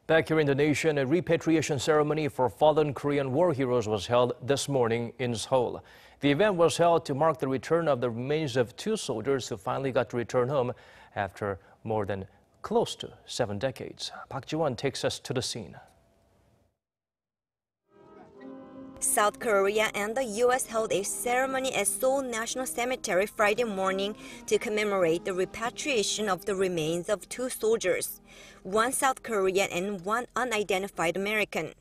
Back here in the nation, a repatriation ceremony for fallen Korean war heroes was held this morning in Seoul. The event was held to mark the return of the remains of two soldiers who finally got to return home after more than close to 7 decades. Park Ji-won takes us to the scene. South Korea and the U.S. held a ceremony at Seoul National Cemetery Friday morning to commemorate the repatriation of the remains of two soldiers, one South Korean and one unidentified American.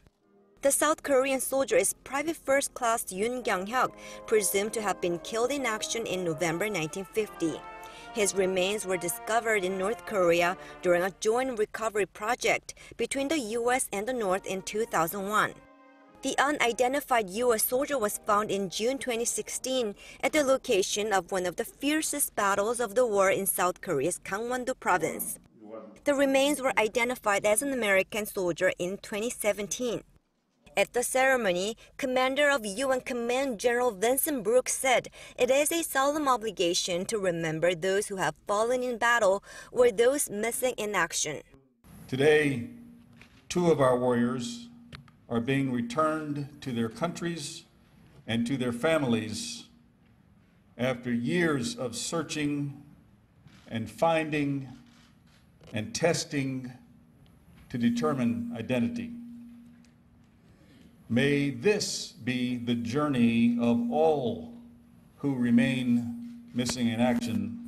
The South Korean soldier is Private First Class Kyung-hyeok, presumed to have been killed in action in November 1950. His remains were discovered in North Korea during a joint recovery project between the U.S. and the North in 2001. The unidentified U.S. soldier was found in June 2016 at the location of one of the fiercest battles of the war in South Korea's Gangwon-do province. The remains were identified as an American soldier in 2017. At the ceremony, Commander of UN Command General Vincent Brooks said it is a solemn obligation to remember those who have fallen in battle or those missing in action. Today, two of our warriors are being returned to their countries and to their families after years of searching and finding and testing to determine identity. May this be the journey of all who remain missing in action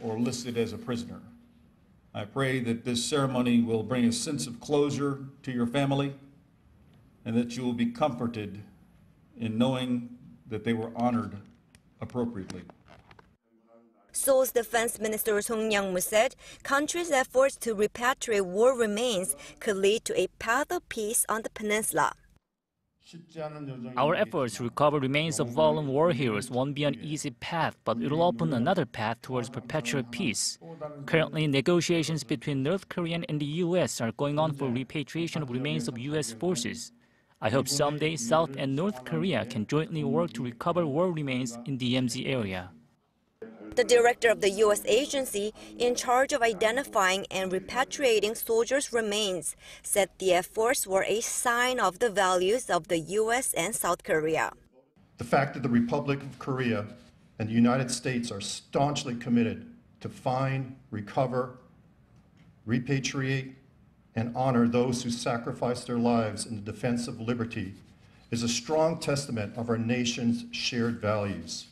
or listed as a prisoner. I pray that this ceremony will bring a sense of closure to your family and that you will be comforted in knowing that they were honored appropriately. Seoul's Defense Minister Song Yang-mu said country's efforts to repatriate war remains could lead to a path of peace on the peninsula. Our efforts to recover remains of fallen war heroes won't be an easy path, but it will open another path towards perpetual peace. Currently, negotiations between North Korea and the U.S. are going on for repatriation of remains of U.S. forces. I hope someday South and North Korea can jointly work to recover war remains in the DMZ area. The director of the U.S. agency in charge of identifying and repatriating soldiers' remains said the efforts were a sign of the values of the U.S. and South Korea. The fact that the Republic of Korea and the United States are staunchly committed to find, recover, repatriate, and honor those who sacrificed their lives in the defense of liberty is a strong testament of our nation's shared values.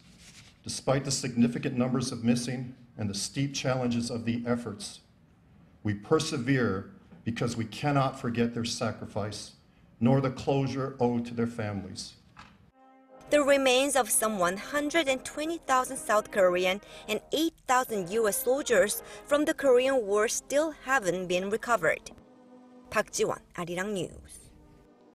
Despite the significant numbers of missing and the steep challenges of the efforts, we persevere because we cannot forget their sacrifice, nor the closure owed to their families. The remains of some 120,000 South Korean and 8,000 U.S. soldiers from the Korean War still haven't been recovered. Park Ji-won, Arirang News.